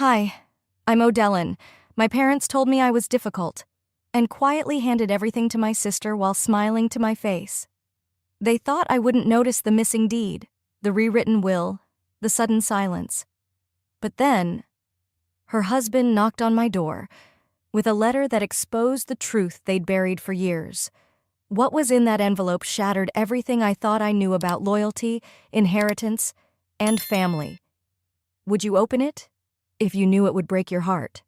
Hi, I'm Odellen. My parents told me I was difficult, and quietly handed everything to my sister while smiling to my face. They thought I wouldn't notice the missing deed, the rewritten will, the sudden silence. But then, her husband knocked on my door with a letter that exposed the truth they'd buried for years. What was in that envelope shattered everything I thought I knew about loyalty, inheritance, and family. Would you open it if you knew it would break your heart?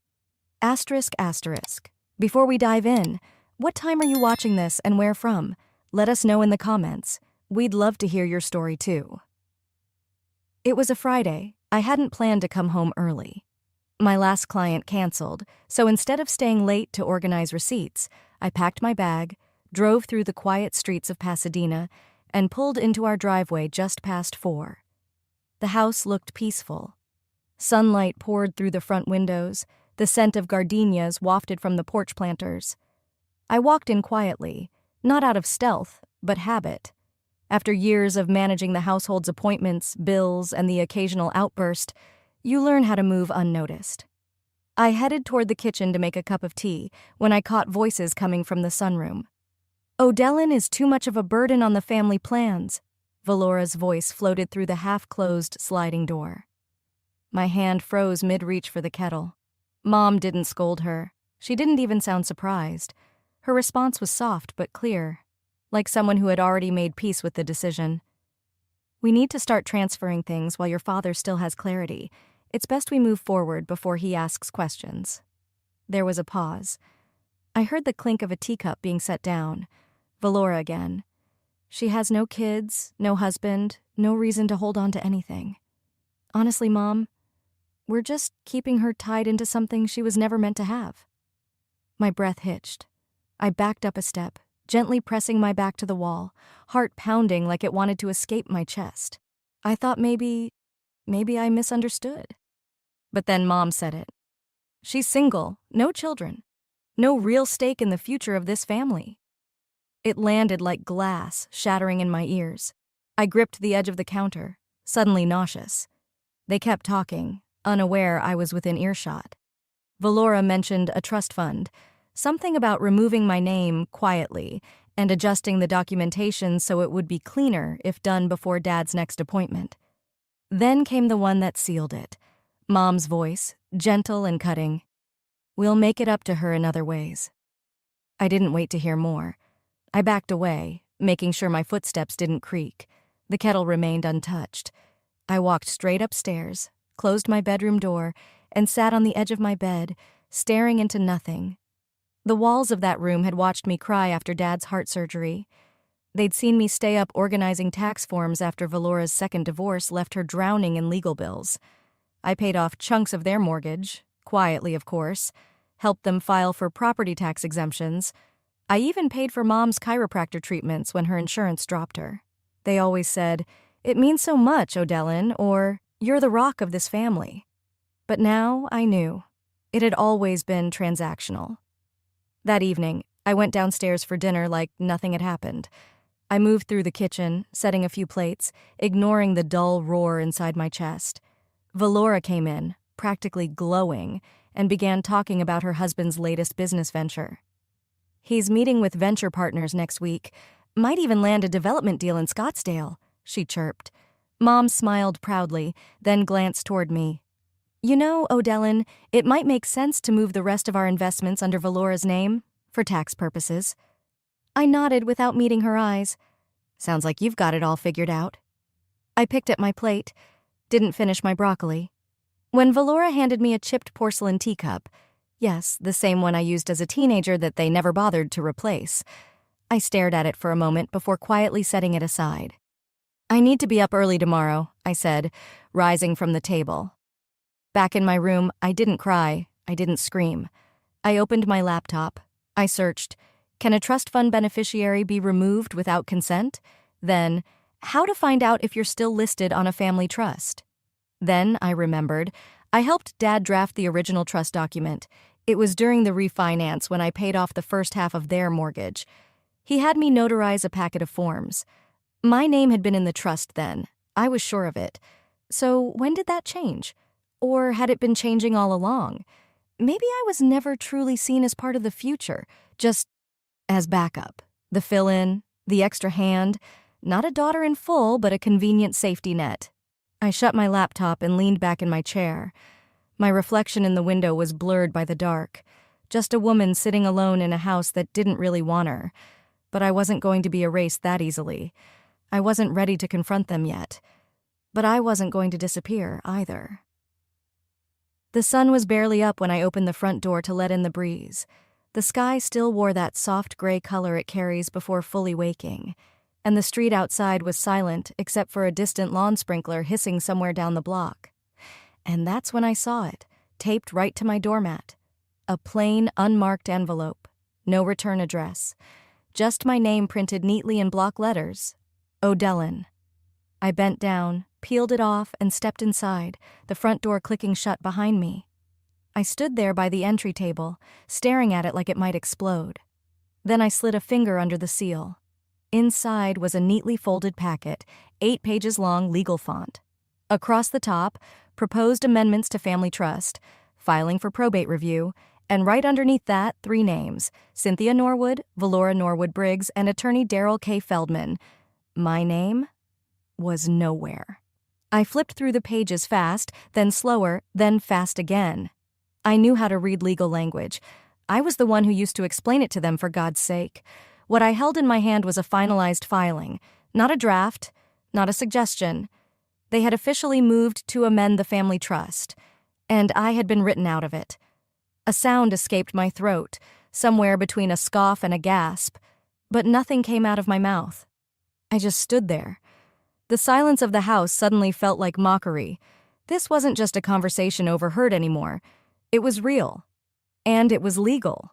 Asterisk, asterisk. Before we dive in, what time are you watching this and where from? Let us know in the comments. We'd love to hear your story too. It was a Friday. I hadn't planned to come home early. My last client canceled, so instead of staying late to organize receipts, I packed my bag, drove through the quiet streets of Pasadena, and pulled into our driveway just past 4. The house looked peaceful. Sunlight poured through the front windows, the scent of gardenias wafted from the porch planters. I walked in quietly, not out of stealth, but habit. After years of managing the household's appointments, bills, and the occasional outburst, you learn how to move unnoticed. I headed toward the kitchen to make a cup of tea when I caught voices coming from the sunroom. Odellen is too much of a burden on the family plans. Valora's voice floated through the half-closed sliding door. My hand froze mid-reach for the kettle. Mom didn't scold her. She didn't even sound surprised. Her response was soft but clear, like someone who had already made peace with the decision. We need to start transferring things while your father still has clarity. It's best we move forward before he asks questions. There was a pause. I heard the clink of a teacup being set down. Valora again. She has no kids, no husband, no reason to hold on to anything. Honestly, Mom, we're just keeping her tied into something she was never meant to have. My breath hitched. I backed up a step, gently pressing my back to the wall, heart pounding like it wanted to escape my chest. I thought maybe I misunderstood. But then Mom said it. She's single, no children, no real stake in the future of this family. It landed like glass, shattering in my ears. I gripped the edge of the counter, suddenly nauseous. They kept talking, unaware I was within earshot. Valora mentioned a trust fund, something about removing my name quietly and adjusting the documentation so it would be cleaner if done before Dad's next appointment. Then came the one that sealed it. Mom's voice, gentle and cutting. We'll make it up to her in other ways. I didn't wait to hear more. I backed away, making sure my footsteps didn't creak. The kettle remained untouched. I walked straight upstairs, closed my bedroom door, and sat on the edge of my bed, staring into nothing. The walls of that room had watched me cry after Dad's heart surgery. They'd seen me stay up organizing tax forms after Valora's second divorce left her drowning in legal bills. I paid off chunks of their mortgage, quietly of course, helped them file for property tax exemptions. I even paid for Mom's chiropractor treatments when her insurance dropped her. They always said, "It means so much, Odellen," or "You're the rock of this family." But now I knew. It had always been transactional. That evening, I went downstairs for dinner like nothing had happened. I moved through the kitchen, setting a few plates, ignoring the dull roar inside my chest. Valora came in, practically glowing, and began talking about her husband's latest business venture. He's meeting with venture partners next week. Might even land a development deal in Scottsdale, she chirped. Mom smiled proudly, then glanced toward me. You know, Odellen, it might make sense to move the rest of our investments under Valora's name, for tax purposes. I nodded without meeting her eyes. Sounds like you've got it all figured out. I picked at my plate, didn't finish my broccoli. When Valora handed me a chipped porcelain teacup, yes, the same one I used as a teenager that they never bothered to replace, I stared at it for a moment before quietly setting it aside. I need to be up early tomorrow, I said, rising from the table. Back in my room, I didn't cry, I didn't scream. I opened my laptop. I searched, can a trust fund beneficiary be removed without consent? Then, how to find out if you're still listed on a family trust? Then I remembered, I helped Dad draft the original trust document. It was during the refinance when I paid off the first half of their mortgage. He had me notarize a packet of forms. My name had been in the trust then. I was sure of it. So when did that change? Or had it been changing all along? Maybe I was never truly seen as part of the future, just as backup, the fill-in, the extra hand, not a daughter in full, but a convenient safety net. I shut my laptop and leaned back in my chair. My reflection in the window was blurred by the dark, just a woman sitting alone in a house that didn't really want her. But I wasn't going to be erased that easily. I wasn't ready to confront them yet. But I wasn't going to disappear either. The sun was barely up when I opened the front door to let in the breeze. The sky still wore that soft gray color it carries before fully waking, and the street outside was silent except for a distant lawn sprinkler hissing somewhere down the block. And that's when I saw it, taped right to my doormat. A plain, unmarked envelope. No return address. Just my name printed neatly in block letters. O'Dellin. I bent down, peeled it off, and stepped inside, the front door clicking shut behind me. I stood there by the entry table, staring at it like it might explode. Then I slid a finger under the seal. Inside was a neatly folded packet, 8 pages long, legal font. Across the top, proposed amendments to family trust, filing for probate review, and right underneath that, 3 names, Cynthia Norwood, Valora Norwood Briggs, and attorney Daryl K. Feldman. My name was nowhere. I flipped through the pages fast, then slower, then fast again. I knew how to read legal language. I was the one who used to explain it to them, for God's sake. What I held in my hand was a finalized filing, not a draft, not a suggestion. They had officially moved to amend the family trust, and I had been written out of it. A sound escaped my throat, somewhere between a scoff and a gasp, but nothing came out of my mouth. I just stood there. The silence of the house suddenly felt like mockery. This wasn't just a conversation overheard anymore. It was real. And it was legal.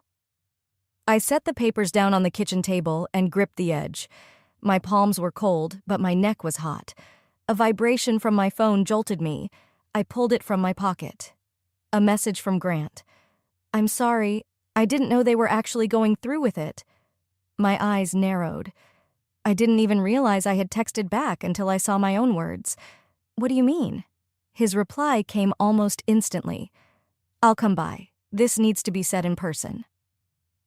I set the papers down on the kitchen table and gripped the edge. My palms were cold, but my neck was hot. A vibration from my phone jolted me. I pulled it from my pocket. A message from Grant. "I'm sorry, I didn't know they were actually going through with it." My eyes narrowed. I didn't even realize I had texted back until I saw my own words. "What do you mean?" His reply came almost instantly. "I'll come by. This needs to be said in person."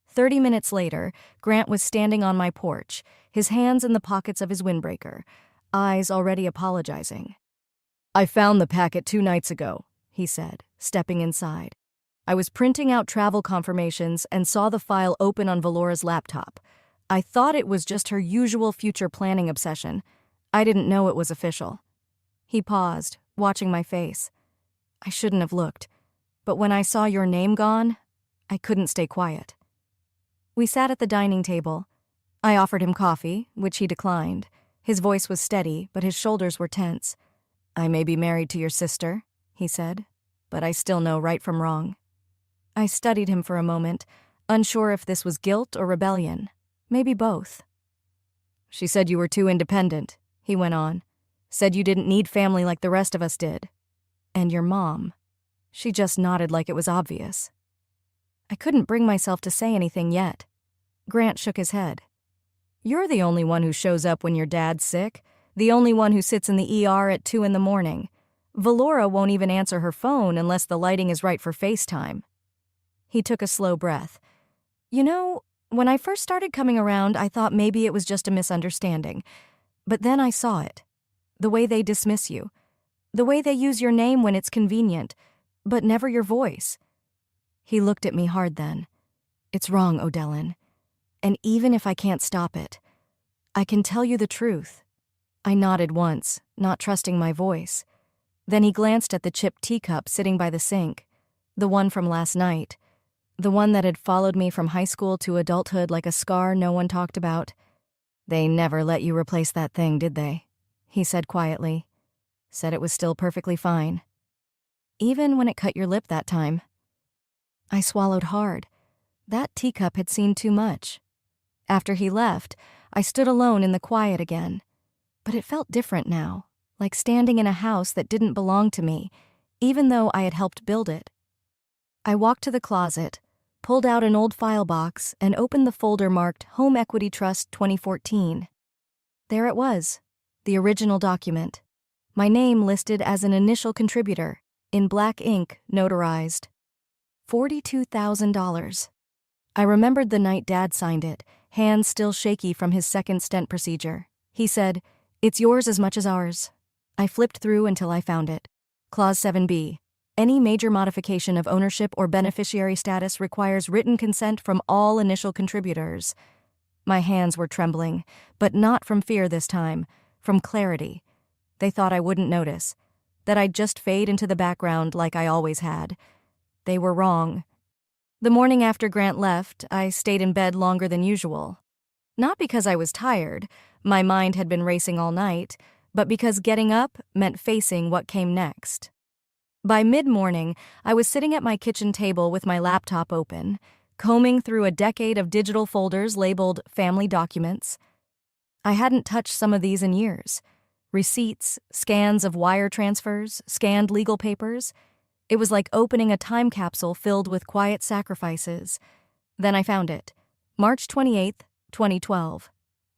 30 minutes later, Grant was standing on my porch, his hands in the pockets of his windbreaker, eyes already apologizing. "I found the packet 2 nights ago," he said, stepping inside. "I was printing out travel confirmations and saw the file open on Valora's laptop. I thought it was just her usual future planning obsession. I didn't know it was official." He paused, watching my face. I shouldn't have looked, but when I saw your name gone, I couldn't stay quiet. We sat at the dining table. I offered him coffee, which he declined. His voice was steady, but his shoulders were tense. "I may be married to your sister," he said, "but I still know right from wrong." I studied him for a moment, unsure if this was guilt or rebellion. Maybe both. "She said you were too independent," he went on. "Said you didn't need family like the rest of us did. And your mom." She just nodded like it was obvious. I couldn't bring myself to say anything yet. Grant shook his head. "You're the only one who shows up when your dad's sick, the only one who sits in the ER at 2 in the morning. Valora won't even answer her phone unless the lighting is right for FaceTime." He took a slow breath. "You know, when I first started coming around, I thought maybe it was just a misunderstanding. But then I saw it. The way they dismiss you. The way they use your name when it's convenient, but never your voice." He looked at me hard then. "It's wrong, O'Dellin. And even if I can't stop it, I can tell you the truth." I nodded once, not trusting my voice. Then he glanced at the chipped teacup sitting by the sink, the one from last night, the one that had followed me from high school to adulthood like a scar no one talked about. "They never let you replace that thing, did they?" he said quietly. "Said it was still perfectly fine. Even when it cut your lip that time." I swallowed hard. That teacup had seen too much. After he left, I stood alone in the quiet again. But it felt different now, like standing in a house that didn't belong to me, even though I had helped build it. I walked to the closet, pulled out an old file box, and opened the folder marked Home Equity Trust 2014. There it was, the original document. My name listed as an initial contributor, in black ink, notarized. $42,000. I remembered the night Dad signed it, hands still shaky from his second stent procedure. He said, "It's yours as much as ours." I flipped through until I found it. Clause 7B. Any major modification of ownership or beneficiary status requires written consent from all initial contributors. My hands were trembling, but not from fear this time, from clarity. They thought I wouldn't notice, that I'd just fade into the background like I always had. They were wrong. The morning after Grant left, I stayed in bed longer than usual. Not because I was tired, my mind had been racing all night, but because getting up meant facing what came next. By mid-morning, I was sitting at my kitchen table with my laptop open, combing through a decade of digital folders labeled family documents. I hadn't touched some of these in years. Receipts, scans of wire transfers, scanned legal papers. It was like opening a time capsule filled with quiet sacrifices. Then I found it. March 28th, 2012.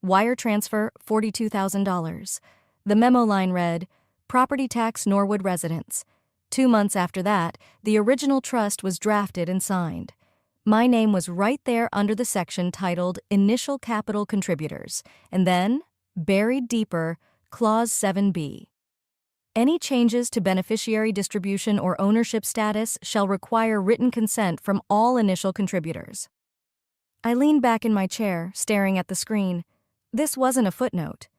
Wire transfer, $42,000. The memo line read, "Property tax Norwood residence." 2 months after that, the original trust was drafted and signed. My name was right there under the section titled Initial Capital Contributors, and then, buried deeper, Clause 7B. Any changes to beneficiary distribution or ownership status shall require written consent from all initial contributors. I leaned back in my chair, staring at the screen. This wasn't a footnote.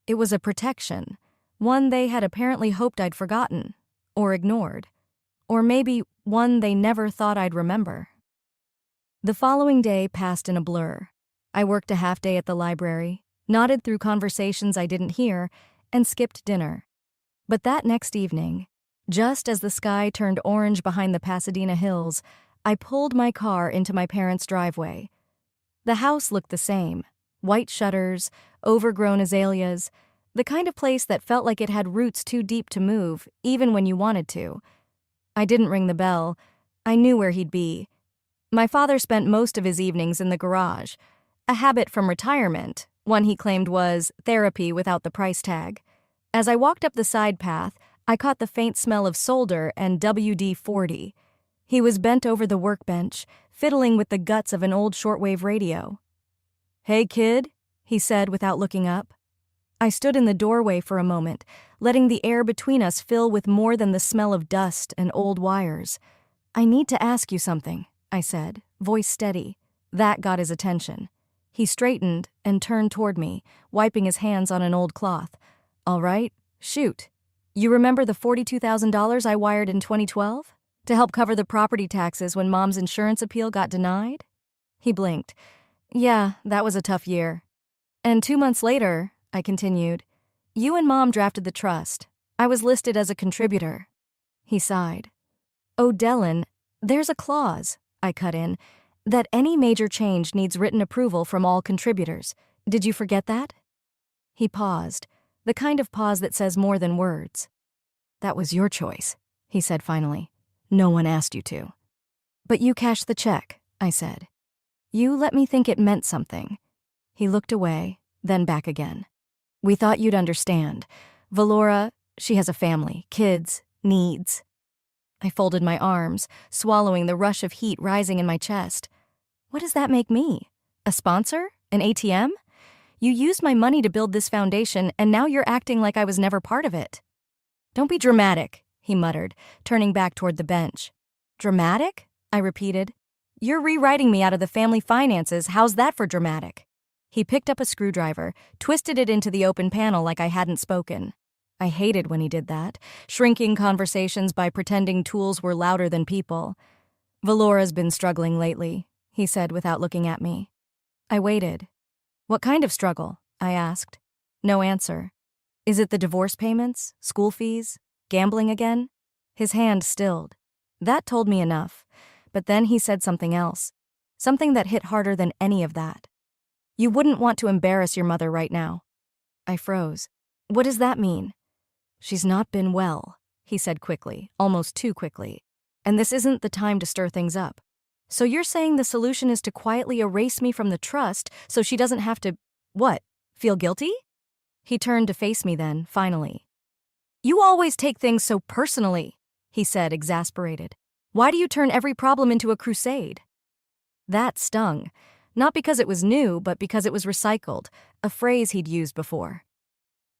It was a protection, one they had apparently hoped I'd forgotten, or ignored, or maybe one they never thought I'd remember. The following day passed in a blur. I worked a half day at the library, nodded through conversations I didn't hear, and skipped dinner. But that next evening, just as the sky turned orange behind the Pasadena hills, I pulled my car into my parents' driveway. The house looked the same, white shutters, overgrown azaleas, the kind of place that felt like it had roots too deep to move, even when you wanted to. I didn't ring the bell. I knew where he'd be. My father spent most of his evenings in the garage, a habit from retirement, one he claimed was therapy without the price tag. As I walked up the side path, I caught the faint smell of solder and WD-40. He was bent over the workbench, fiddling with the guts of an old shortwave radio. "Hey, kid," he said without looking up. I stood in the doorway for a moment, letting the air between us fill with more than the smell of dust and old wires. "I need to ask you something," I said, voice steady. That got his attention. He straightened and turned toward me, wiping his hands on an old cloth. "All right, shoot. You remember the $42,000 I wired in 2012? To help cover the property taxes when Mom's insurance appeal got denied?" He blinked. "Yeah, that was a tough year." "And 2 months later," I continued, "you and Mom drafted the trust. I was listed as a contributor." He sighed. "Oh, Dellen, there's a clause," I cut in, "that any major change needs written approval from all contributors. Did you forget that?" He paused, the kind of pause that says more than words. "That was your choice," he said finally. "No one asked you to." "But you cashed the check," I said. "You let me think it meant something." He looked away, then back again. "We thought you'd understand. Valora, she has a family, kids, needs." I folded my arms, swallowing the rush of heat rising in my chest. "What does that make me? A sponsor? An ATM? You used my money to build this foundation, and now you're acting like I was never part of it." "Don't be dramatic," he muttered, turning back toward the bench. "Dramatic?" I repeated. "You're rewriting me out of the family finances. How's that for dramatic?" He picked up a screwdriver, twisted it into the open panel like I hadn't spoken. I hated when he did that, shrinking conversations by pretending tools were louder than people. "Valora's been struggling lately," he said without looking at me. I waited. "What kind of struggle?" I asked. No answer. "Is it the divorce payments, school fees, gambling again?" His hand stilled. That told me enough, but then he said something else, something that hit harder than any of that. "You wouldn't want to embarrass your mother right now." I froze. "What does that mean?" "She's not been well," he said quickly, almost too quickly. "And this isn't the time to stir things up. So you're saying the solution is to quietly erase me from the trust so she doesn't have to, what, feel guilty?" He turned to face me then, finally. "You always take things so personally," he said, exasperated. Why do you turn every problem into a crusade? That stung, not because it was new, but because it was recycled, a phrase he'd used before.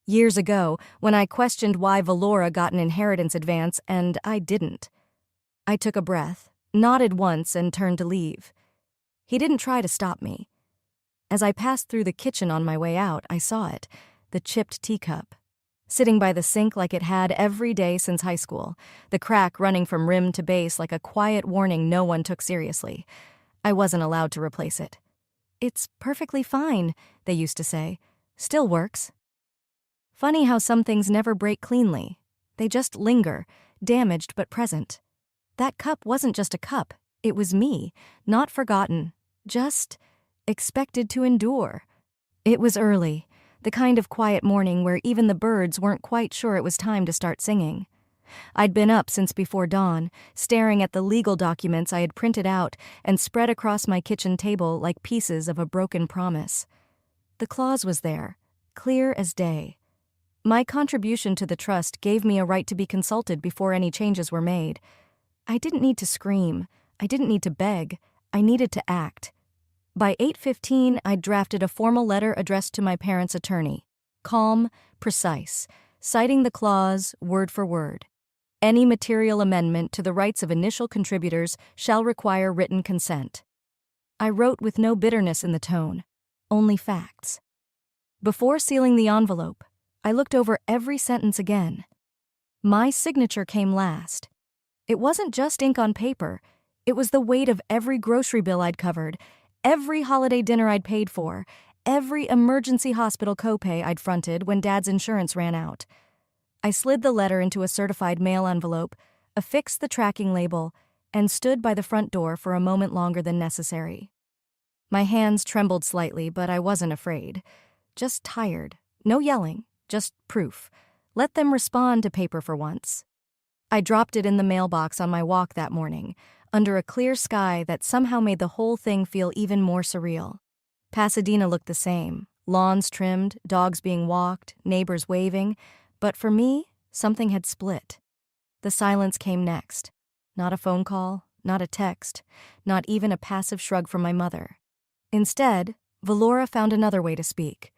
Years ago, when I questioned why Valora got an inheritance advance and I didn't. I took a breath, nodded once, and turned to leave. He didn't try to stop me. As I passed through the kitchen on my way out, I saw it, the chipped teacup, sitting by the sink like it had every day since high school, the crack running from rim to base like a quiet warning no one took seriously. I wasn't allowed to replace it. It's perfectly fine, they used to say. Still works. Funny how some things never break cleanly. They just linger, damaged but present. That cup wasn't just a cup. It was me, not forgotten, just expected to endure. It was early, the kind of quiet morning where even the birds weren't quite sure it was time to start singing. I'd been up since before dawn, staring at the legal documents I had printed out and spread across my kitchen table like pieces of a broken promise. The clause was there, clear as day. My contribution to the trust gave me a right to be consulted before any changes were made. I didn't need to scream. I didn't need to beg. I needed to act. By 8:15, I'd drafted a formal letter addressed to my parents' attorney. Calm, precise, citing the clause word for word. Any material amendment to the rights of initial contributors shall require written consent. I wrote with no bitterness in the tone, only facts. Before sealing the envelope, I looked over every sentence again. My signature came last. It wasn't just ink on paper. It was the weight of every grocery bill I'd covered, every holiday dinner I'd paid for, every emergency hospital copay I'd fronted when Dad's insurance ran out. I slid the letter into a certified mail envelope, affixed the tracking label, and stood by the front door for a moment longer than necessary. My hands trembled slightly, but I wasn't afraid. Just tired. No yelling, just proof. Let them respond to paper for once. I dropped it in the mailbox on my walk that morning, under a clear sky that somehow made the whole thing feel even more surreal. Pasadena looked the same, lawns trimmed, dogs being walked, neighbors waving, but for me, something had split. The silence came next. Not a phone call, not a text, not even a passive shrug from my mother. Instead, Valora found another way to speak.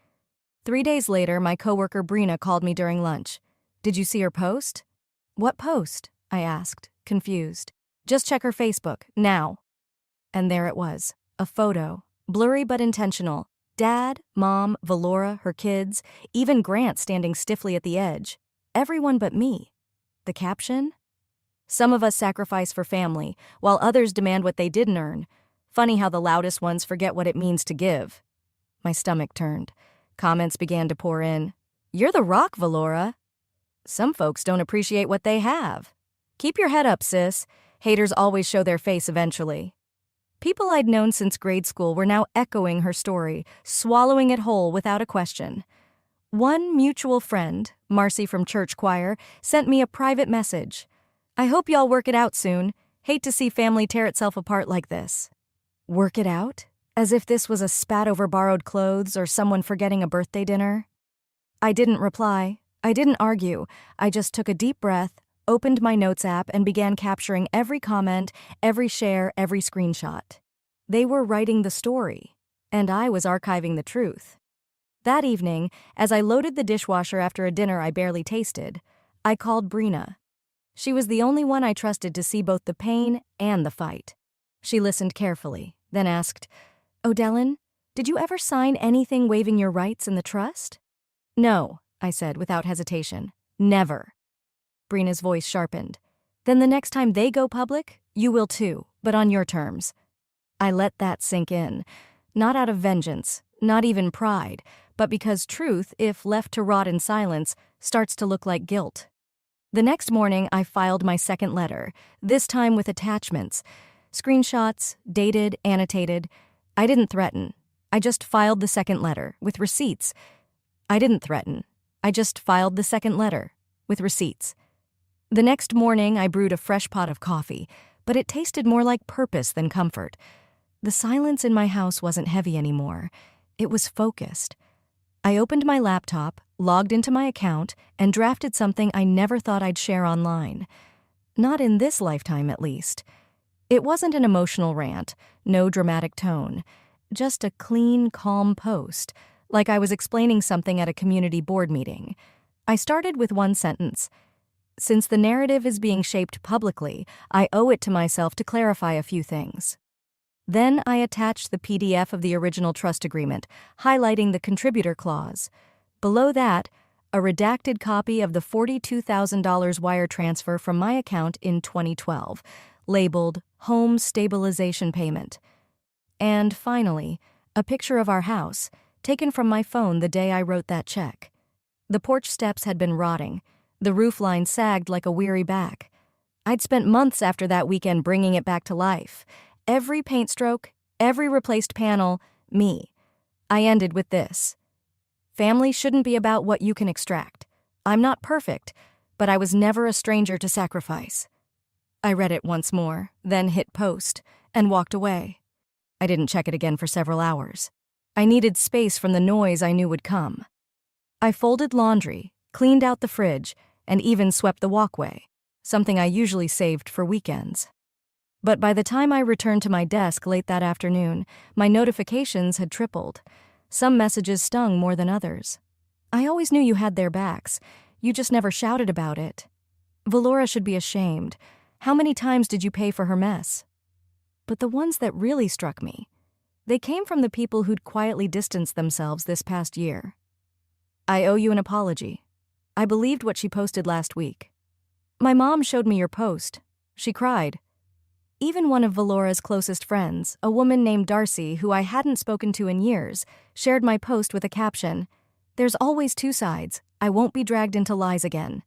3 days later, my coworker Brina called me during lunch. Did you see her post? What post? I asked, confused. Just check her Facebook, now. And there it was, a photo, blurry but intentional. Dad, Mom, Valora, her kids, even Grant standing stiffly at the edge. Everyone but me. The caption? Some of us sacrifice for family, while others demand what they didn't earn. Funny how the loudest ones forget what it means to give. My stomach turned. Comments began to pour in. You're the rock, Valora. Some folks don't appreciate what they have. Keep your head up, sis. Haters always show their face eventually. People I'd known since grade school were now echoing her story, swallowing it whole without a question. One mutual friend, Marcy from church choir, sent me a private message. I hope y'all work it out soon. Hate to see family tear itself apart like this. Work it out? As if this was a spat over borrowed clothes or someone forgetting a birthday dinner? I didn't reply. I didn't argue. I just took a deep breath, opened my notes app, and began capturing every comment, every share, every screenshot. They were writing the story, and I was archiving the truth. That evening, as I loaded the dishwasher after a dinner I barely tasted, I called Brina. She was the only one I trusted to see both the pain and the fight. She listened carefully, then asked, Odellin, did you ever sign anything waiving your rights in the trust? No, I said without hesitation. Never. Brina's voice sharpened. Then the next time they go public, you will too, but on your terms. I let that sink in, not out of vengeance, not even pride, but because truth, if left to rot in silence, starts to look like guilt. The next morning, I filed my second letter, this time with attachments. Screenshots, dated, annotated. I didn't threaten. I just filed the second letter, with receipts. I didn't threaten. I just filed the second letter, with receipts. The next morning, I brewed a fresh pot of coffee, but it tasted more like purpose than comfort. The silence in my house wasn't heavy anymore. It was focused. I opened my laptop, logged into my account, and drafted something I never thought I'd share online. Not in this lifetime, at least. It wasn't an emotional rant, no dramatic tone, just a clean, calm post, like I was explaining something at a community board meeting. I started with one sentence. Since the narrative is being shaped publicly, I owe it to myself to clarify a few things. Then I attached the PDF of the original trust agreement, highlighting the contributor clause. Below that, a redacted copy of the $42,000 wire transfer from my account in 2012, labeled Home Stabilization Payment. And finally, a picture of our house, taken from my phone the day I wrote that check. The porch steps had been rotting. The roofline sagged like a weary back. I'd spent months after that weekend bringing it back to life. Every paint stroke, every replaced panel, me. I ended with this. Family shouldn't be about what you can extract. I'm not perfect, but I was never a stranger to sacrifice. I read it once more, then hit post, and walked away. I didn't check it again for several hours. I needed space from the noise I knew would come. I folded laundry, cleaned out the fridge, and even swept the walkway, something I usually saved for weekends. But by the time I returned to my desk late that afternoon, my notifications had tripled. Some messages stung more than others. I always knew you had their backs. You just never shouted about it. Valora should be ashamed. How many times did you pay for her mess? But the ones that really struck me, they came from the people who'd quietly distanced themselves this past year. I owe you an apology. I believed what she posted last week. My mom showed me your post. She cried. Even one of Valora's closest friends, a woman named Darcy, who I hadn't spoken to in years, shared my post with a caption, "There's always two sides. I won't be dragged into lies again."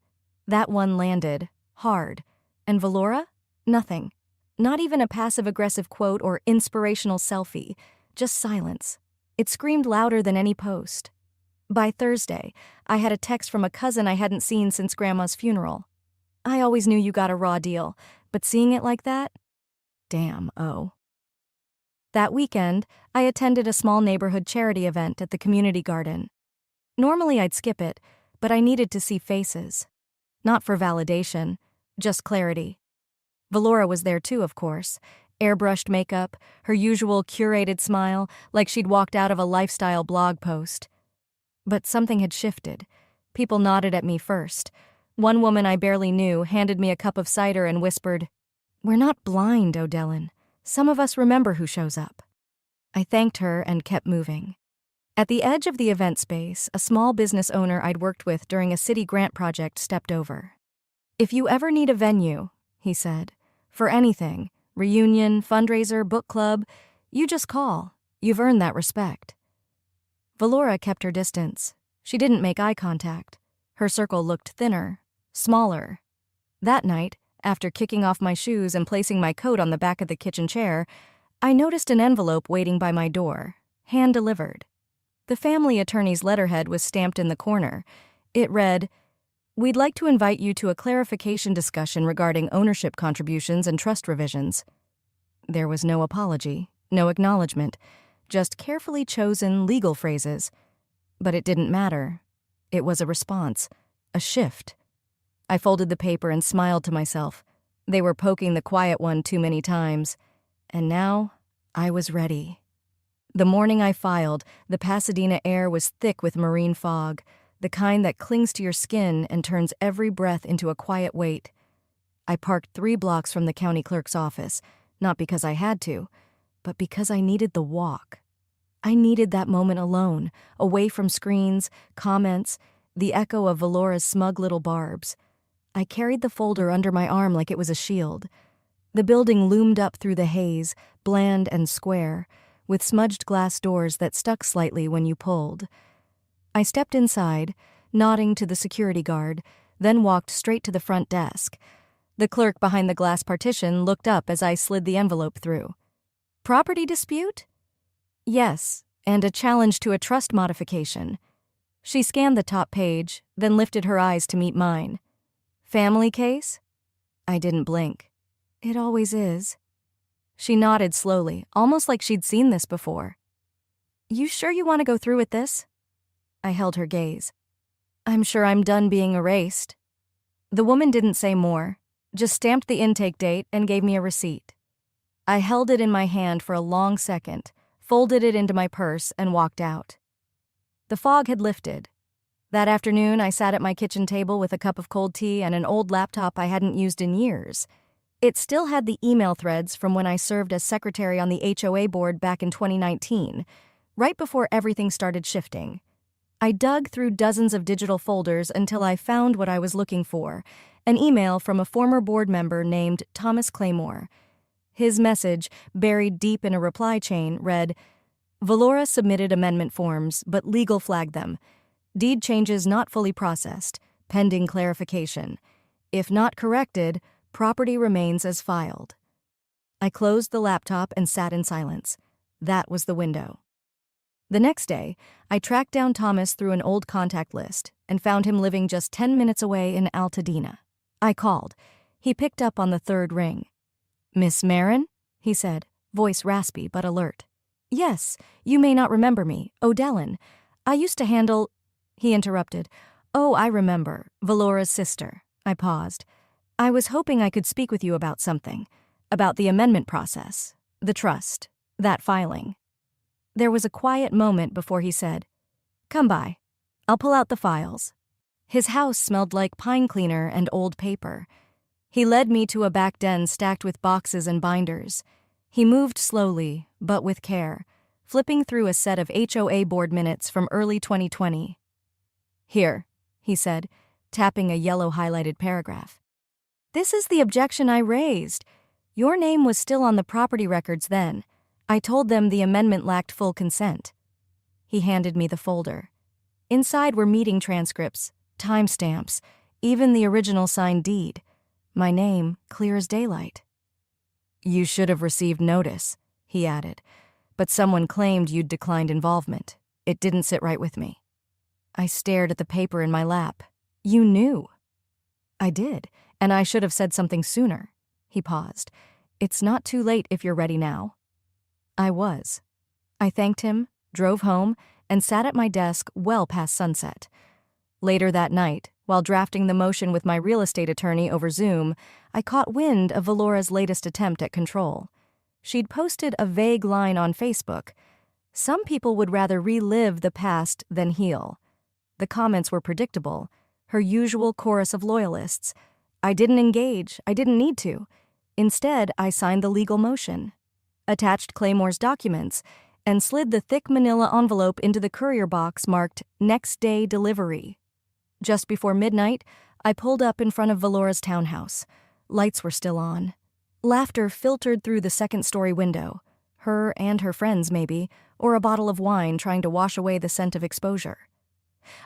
That one landed, hard. And Valora? Nothing. Not even a passive-aggressive quote or inspirational selfie. Just silence. It screamed louder than any post. By Thursday, I had a text from a cousin I hadn't seen since Grandma's funeral. I always knew you got a raw deal, but seeing it like that? Damn, oh. That weekend, I attended a small neighborhood charity event at the community garden. Normally I'd skip it, but I needed to see faces. Not for validation, just clarity. Valora was there too, of course. Airbrushed makeup, her usual curated smile, like she'd walked out of a lifestyle blog post. But something had shifted. People nodded at me first. One woman I barely knew handed me a cup of cider and whispered, "We're not blind, O'Dellin. Some of us remember who shows up." I thanked her and kept moving. At the edge of the event space, a small business owner I'd worked with during a city grant project stepped over. "If you ever need a venue," he said, "for anything, reunion, fundraiser, book club, you just call. You've earned that respect." Valora kept her distance. She didn't make eye contact. Her circle looked thinner, smaller. That night, after kicking off my shoes and placing my coat on the back of the kitchen chair, I noticed an envelope waiting by my door, hand-delivered. The family attorney's letterhead was stamped in the corner. It read, "We'd like to invite you to a clarification discussion regarding ownership contributions and trust revisions." There was no apology, no acknowledgement, just carefully chosen legal phrases. But it didn't matter. It was a response, a shift. I folded the paper and smiled to myself. They were poking the quiet one too many times. And now, I was ready. The morning I filed, the Pasadena air was thick with marine fog, the kind that clings to your skin and turns every breath into a quiet weight. I parked 3 blocks from the county clerk's office, not because I had to, but because I needed the walk. I needed that moment alone, away from screens, comments, the echo of Valora's smug little barbs. I carried the folder under my arm like it was a shield. The building loomed up through the haze, bland and square, with smudged glass doors that stuck slightly when you pulled. I stepped inside, nodding to the security guard, then walked straight to the front desk. The clerk behind the glass partition looked up as I slid the envelope through. "Property dispute?" "Yes, and a challenge to a trust modification." She scanned the top page, then lifted her eyes to meet mine. "Family case?" I didn't blink. "It always is." She nodded slowly, almost like she'd seen this before. "You sure you want to go through with this?" I held her gaze. "I'm sure I'm done being erased." The woman didn't say more. just stamped the intake date and gave me a receipt. I held it in my hand for a long second, folded it into my purse, and walked out. The fog had lifted. That afternoon, I sat at my kitchen table with a cup of cold tea and an old laptop I hadn't used in years. It still had the email threads from when I served as secretary on the HOA board back in 2019, right before everything started shifting. I dug through dozens of digital folders until I found what I was looking for, an email from a former board member named Thomas Claymore. His message, buried deep in a reply chain, read, "Valora submitted amendment forms, but legal flagged them. Deed changes not fully processed, pending clarification. If not corrected, property remains as filed." I closed the laptop and sat in silence. That was the window. The next day, I tracked down Thomas through an old contact list and found him living just 10 minutes away in Altadena. I called. He picked up on the third ring. "Miss Marin?" he said, voice raspy but alert. "Yes, you may not remember me, O'Dellin. I used to handle—" He interrupted. "Oh, I remember. Valora's sister." I paused. "I was hoping I could speak with you about something. About the amendment process. The trust. That filing." There was a quiet moment before he said, "Come by. I'll pull out the files." His house smelled like pine cleaner and old paper. He led me to a back den stacked with boxes and binders. He moved slowly, but with care, flipping through a set of HOA board minutes from early 2020. "Here," he said, tapping a yellow highlighted paragraph. "This is the objection I raised. Your name was still on the property records then. I told them the amendment lacked full consent." He handed me the folder. Inside were meeting transcripts, timestamps, even the original signed deed. My name clear as daylight. "You should have received notice," he added, "but someone claimed you'd declined involvement. It didn't sit right with me." I stared at the paper in my lap. "You knew." "I did, and I should have said something sooner." He paused. "It's not too late if you're ready now." I was. I thanked him, drove home, and sat at my desk well past sunset. Later that night, while drafting the motion with my real estate attorney over Zoom, I caught wind of Valora's latest attempt at control. She'd posted a vague line on Facebook. Some people would rather relive the past than heal. The comments were predictable, her usual chorus of loyalists. I didn't engage, I didn't need to. Instead, I signed the legal motion, attached Claymore's documents, and slid the thick manila envelope into the courier box marked "Next Day Delivery." Just before midnight, I pulled up in front of Valora's townhouse. Lights were still on. Laughter filtered through the second-story window. Her and her friends, maybe, or a bottle of wine trying to wash away the scent of exposure.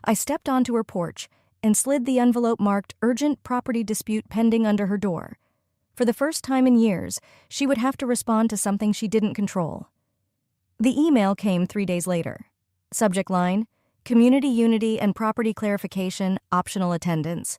I stepped onto her porch and slid the envelope marked "Urgent Property Dispute Pending" under her door. For the first time in years, she would have to respond to something she didn't control. The email came 3 days later. Subject line, "Community Unity and Property Clarification, Optional Attendance."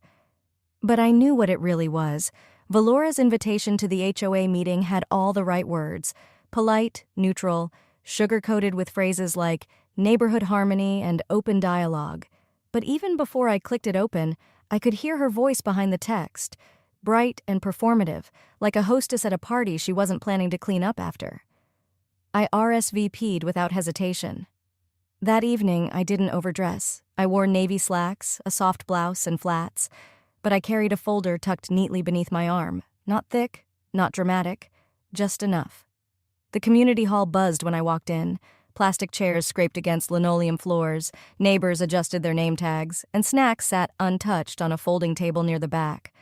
But I knew what it really was. Valora's invitation to the HOA meeting had all the right words. Polite, neutral, sugar-coated with phrases like neighborhood harmony and open dialogue. But even before I clicked it open, I could hear her voice behind the text, bright and performative, like a hostess at a party she wasn't planning to clean up after. I RSVP'd without hesitation. That evening, I didn't overdress. I wore navy slacks, a soft blouse, and flats, but I carried a folder tucked neatly beneath my arm. Not thick, not dramatic, just enough. The community hall buzzed when I walked in. Plastic chairs scraped against linoleum floors, neighbors adjusted their name tags, and snacks sat untouched on a folding table near the back.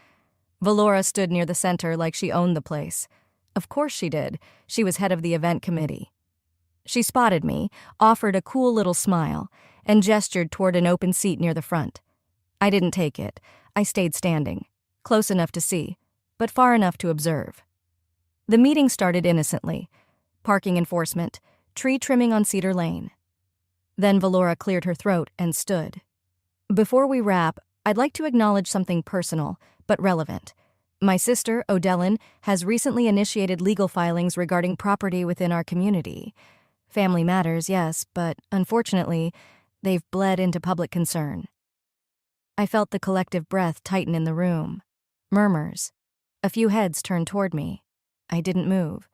Valora stood near the center like she owned the place. Of course she did. She was head of the event committee. She spotted me, offered a cool little smile, and gestured toward an open seat near the front. I didn't take it. I stayed standing, close enough to see, but far enough to observe. The meeting started innocently. Parking enforcement, tree trimming on Cedar Lane. Then Valora cleared her throat and stood. "Before we wrap, I'd like to acknowledge something personal, but relevant. My sister, O'Dellin, has recently initiated legal filings regarding property within our community. Family matters, yes, but unfortunately, they've bled into public concern." I felt the collective breath tighten in the room. Murmurs. A few heads turned toward me. I didn't move.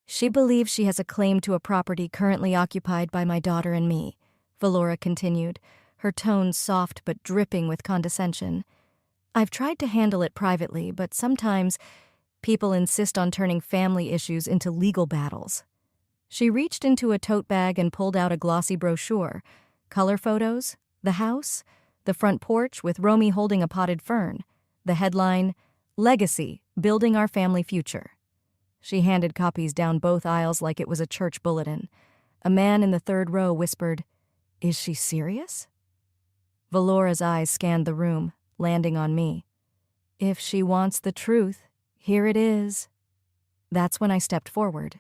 She believes she has a claim to a property currently occupied by my daughter and me, Valora continued, her tone soft but dripping with condescension. I've tried to handle it privately, but sometimes people insist on turning family issues into legal battles. She reached into a tote bag and pulled out a glossy brochure. Color photos, the house, the front porch with Romy holding a potted fern. The headline, Legacy, Building Our Family Future. She handed copies down both aisles like it was a church bulletin. A man in the third row whispered, "Is she serious?" Valora's eyes scanned the room, landing on me. If she wants the truth, here it is. That's when I stepped forward.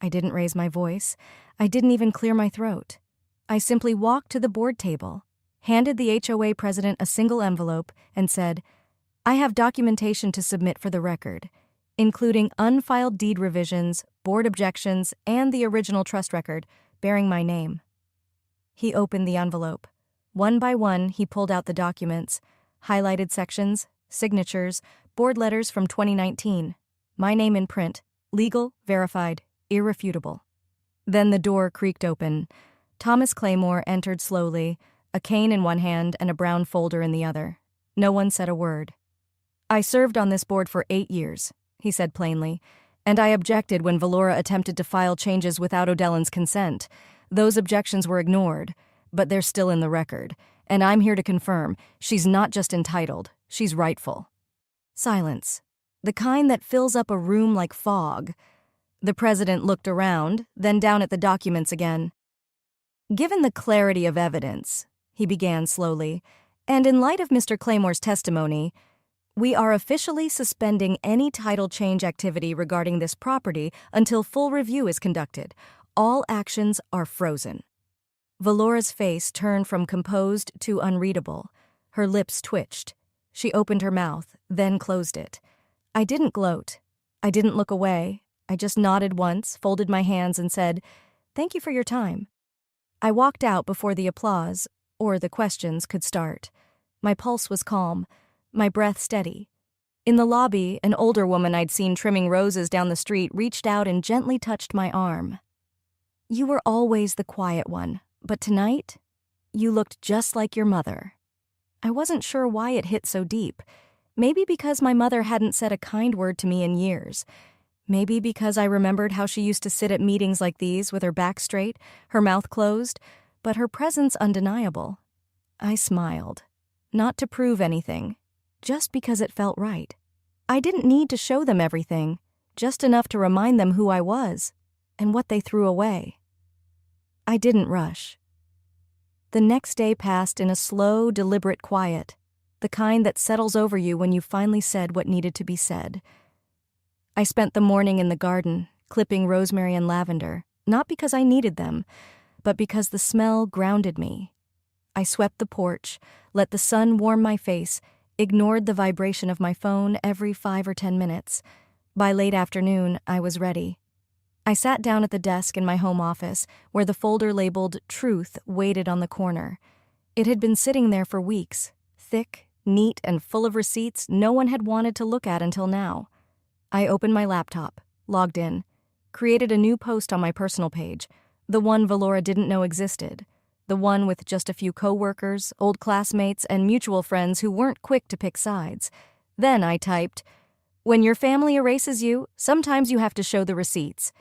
I didn't raise my voice. I didn't even clear my throat. I simply walked to the board table, handed the HOA president a single envelope, and said, I have documentation to submit for the record, including unfiled deed revisions, board objections, and the original trust record bearing my name. He opened the envelope. One by one, he pulled out the documents, highlighted sections, signatures, board letters from 2019, my name in print, legal, verified, irrefutable. Then the door creaked open. Thomas Claymore entered slowly, a cane in one hand and a brown folder in the other. No one said a word. I served on this board for 8 years, he said plainly, and I objected when Valora attempted to file changes without O'Dellen's consent. Those objections were ignored, but they're still in the record, and I'm here to confirm she's not just entitled, she's rightful. Silence. The kind that fills up a room like fog. The president looked around, then down at the documents again. Given the clarity of evidence, he began slowly, and in light of Mr. Claymore's testimony, we are officially suspending any title change activity regarding this property until full review is conducted. All actions are frozen. Valora's face turned from composed to unreadable. Her lips twitched. She opened her mouth, then closed it. I didn't gloat. I didn't look away. I just nodded once, folded my hands, and said, "Thank you for your time." I walked out before the applause, or the questions, could start. My pulse was calm, my breath steady. In the lobby, an older woman I'd seen trimming roses down the street reached out and gently touched my arm. "You were always the quiet one, but tonight, you looked just like your mother." I wasn't sure why it hit so deep. Maybe because my mother hadn't said a kind word to me in years. Maybe because I remembered how she used to sit at meetings like these with her back straight, her mouth closed, but her presence undeniable. I smiled. Not to prove anything, just because it felt right. I didn't need to show them everything, just enough to remind them who I was and what they threw away. I didn't rush. The next day passed in a slow, deliberate quiet, the kind that settles over you when you finally said what needed to be said. I spent the morning in the garden, clipping rosemary and lavender, not because I needed them, but because the smell grounded me. I swept the porch, let the sun warm my face, ignored the vibration of my phone every 5 or 10 minutes. By late afternoon, I was ready. I sat down at the desk in my home office, where the folder labeled Truth waited on the corner. It had been sitting there for weeks, thick, neat, and full of receipts no one had wanted to look at until now. I opened my laptop, logged in, created a new post on my personal page, the one Valora didn't know existed, the one with just a few coworkers, old classmates, and mutual friends who weren't quick to pick sides. Then I typed, "When your family erases you, sometimes you have to show the receipts."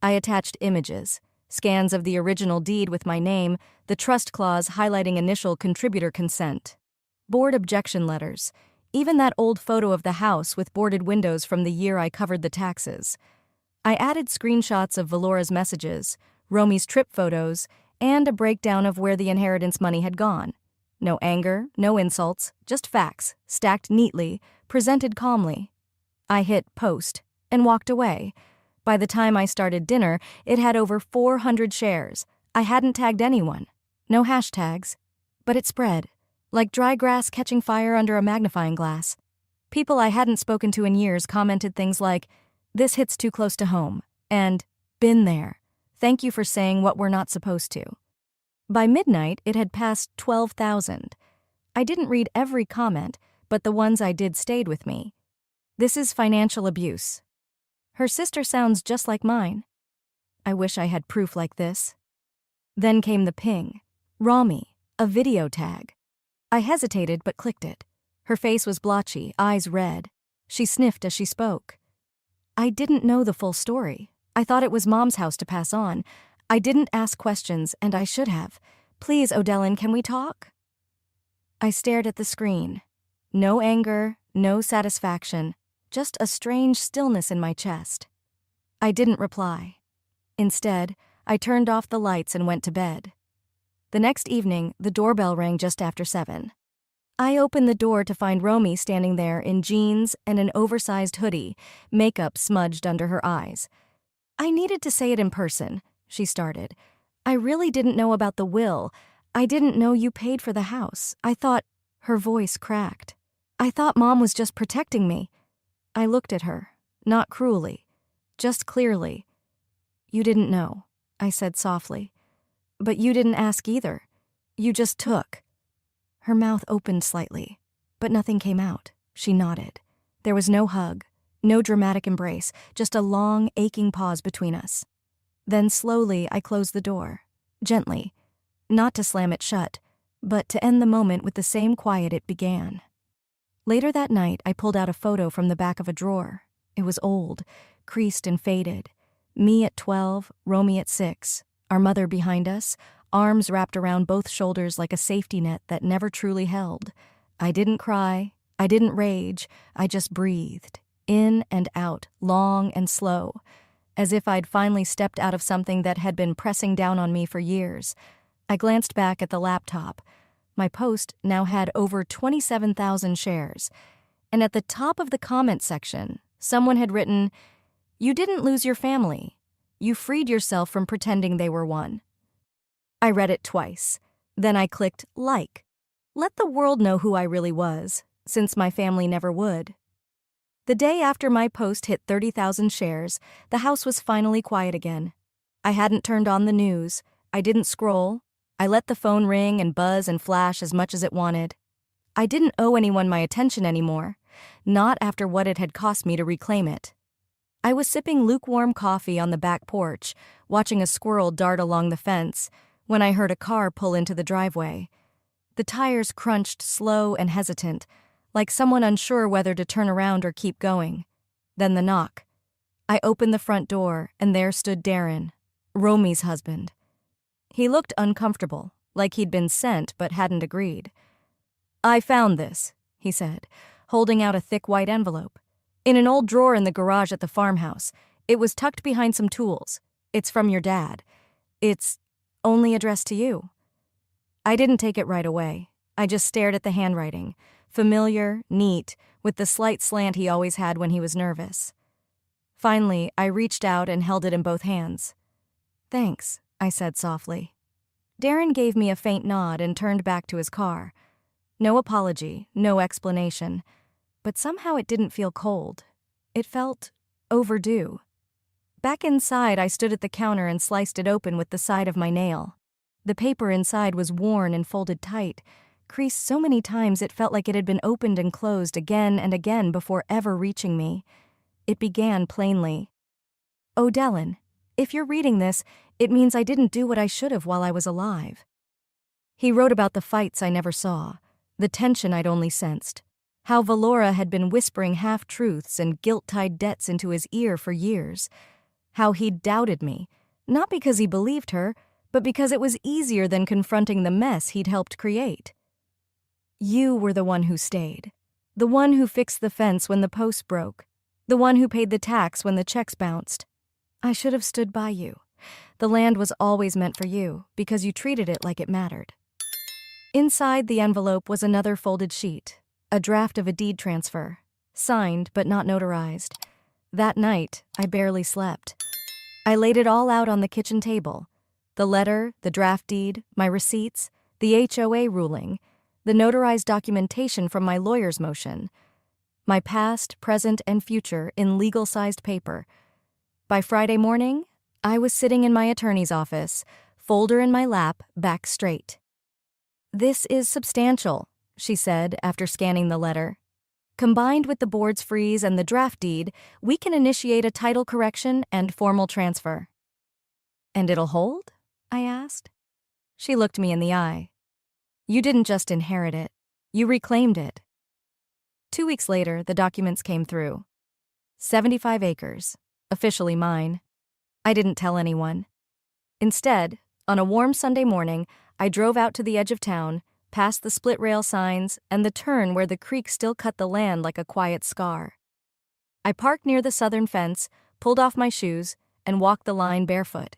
I attached images, scans of the original deed with my name, the trust clause highlighting initial contributor consent, board objection letters, even that old photo of the house with boarded windows from the year I covered the taxes. I added screenshots of Valora's messages, Romy's trip photos, and a breakdown of where the inheritance money had gone. No anger, no insults, just facts, stacked neatly, presented calmly. I hit post and walked away. By the time I started dinner, it had over 400 shares. I hadn't tagged anyone. No hashtags. But it spread, like dry grass catching fire under a magnifying glass. People I hadn't spoken to in years commented things like, "This hits too close to home," and "Been there. Thank you for saying what we're not supposed to." By midnight, it had passed 12,000. I didn't read every comment, but the ones I did stayed with me. This is financial abuse. Her sister sounds just like mine. I wish I had proof like this. Then came the ping. Rami, a video tag. I hesitated but clicked it. Her face was blotchy, eyes red. She sniffed as she spoke. I didn't know the full story. I thought it was Mom's house to pass on. I didn't ask questions, and I should have. Please, Odellin, can we talk? I stared at the screen. No anger, no satisfaction, just a strange stillness in my chest. I didn't reply. Instead, I turned off the lights and went to bed. The next evening, the doorbell rang just after 7. I opened the door to find Romy standing there in jeans and an oversized hoodie, makeup smudged under her eyes. I needed to say it in person, she started. I really didn't know about the will. I didn't know you paid for the house. I thought, her voice cracked. I thought Mom was just protecting me. I looked at her, not cruelly, just clearly. You didn't know, I said softly. But you didn't ask either. You just took. Her mouth opened slightly, but nothing came out. She nodded. There was no hug, no dramatic embrace, just a long, aching pause between us. Then slowly I closed the door, gently, not to slam it shut, but to end the moment with the same quiet it began. Later that night, I pulled out a photo from the back of a drawer. It was old, creased and faded. Me at 12, Romy at 6, our mother behind us, arms wrapped around both shoulders like a safety net that never truly held. I didn't cry, I didn't rage, I just breathed, in and out, long and slow, as if I'd finally stepped out of something that had been pressing down on me for years. I glanced back at the laptop. My post now had over 27,000 shares, and at the top of the comment section, someone had written, "You didn't lose your family. You freed yourself from pretending they were one." I read it twice. Then I clicked like. Let the world know who I really was, since my family never would. The day after my post hit 30,000 shares, the house was finally quiet again. I hadn't turned on the news. I didn't scroll. I let the phone ring and buzz and flash as much as it wanted. I didn't owe anyone my attention anymore, not after what it had cost me to reclaim it. I was sipping lukewarm coffee on the back porch, watching a squirrel dart along the fence, when I heard a car pull into the driveway. The tires crunched slow and hesitant, like someone unsure whether to turn around or keep going. Then the knock. I opened the front door, and there stood Darren, Romy's husband. He looked uncomfortable, like he'd been sent but hadn't agreed. "I found this," he said, holding out a thick white envelope. "In an old drawer in the garage at the farmhouse. It was tucked behind some tools. It's from your dad. It's only addressed to you." I didn't take it right away. I just stared at the handwriting, familiar, neat, with the slight slant he always had when he was nervous. Finally, I reached out and held it in both hands. "Thanks," I said softly. Darren gave me a faint nod and turned back to his car. No apology, no explanation. But somehow it didn't feel cold. It felt overdue. Back inside, I stood at the counter and sliced it open with the side of my nail. The paper inside was worn and folded tight, creased so many times it felt like it had been opened and closed again and again before ever reaching me. It began plainly. "Odellin, if you're reading this, it means I didn't do what I should have while I was alive." He wrote about the fights I never saw, the tension I'd only sensed, how Valora had been whispering half-truths and guilt-tied debts into his ear for years, how he'd doubted me, not because he believed her, but because it was easier than confronting the mess he'd helped create. "You were the one who stayed, the one who fixed the fence when the post broke, the one who paid the tax when the checks bounced. I should have stood by you. The land was always meant for you, because you treated it like it mattered." Inside the envelope was another folded sheet, a draft of a deed transfer, signed but not notarized. That night, I barely slept. I laid it all out on the kitchen table. The letter, the draft deed, my receipts, the HOA ruling, the notarized documentation from my lawyer's motion. My past, present, and future in legal-sized paper. By Friday morning, I was sitting in my attorney's office, folder in my lap, back straight. "This is substantial," she said after scanning the letter. Combined with the board's freeze and the draft deed, we can initiate a title correction and formal transfer. And it'll hold? I asked. She looked me in the eye. You didn't just inherit it, you reclaimed it. 2 weeks later, the documents came through. 75 acres, officially mine. I didn't tell anyone. Instead, on a warm Sunday morning, I drove out to the edge of town, past the split rail signs and the turn where the creek still cut the land like a quiet scar. I parked near the southern fence, pulled off my shoes, and walked the line barefoot.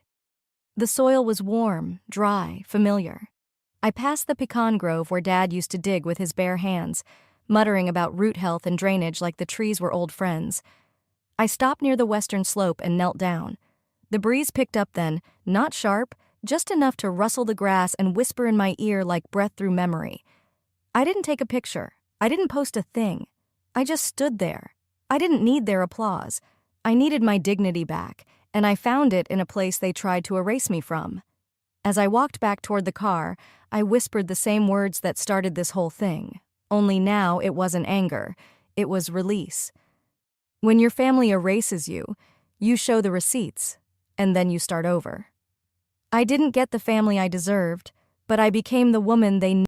The soil was warm, dry, familiar. I passed the pecan grove where Dad used to dig with his bare hands, muttering about root health and drainage like the trees were old friends. I stopped near the western slope and knelt down. The breeze picked up then, not sharp, just enough to rustle the grass and whisper in my ear like breath through memory. I didn't take a picture. I didn't post a thing. I just stood there. I didn't need their applause. I needed my dignity back, and I found it in a place they tried to erase me from. As I walked back toward the car, I whispered the same words that started this whole thing. Only now it wasn't anger. It was release. When your family erases you, you show the receipts, and then you start over. I didn't get the family I deserved, but I became the woman they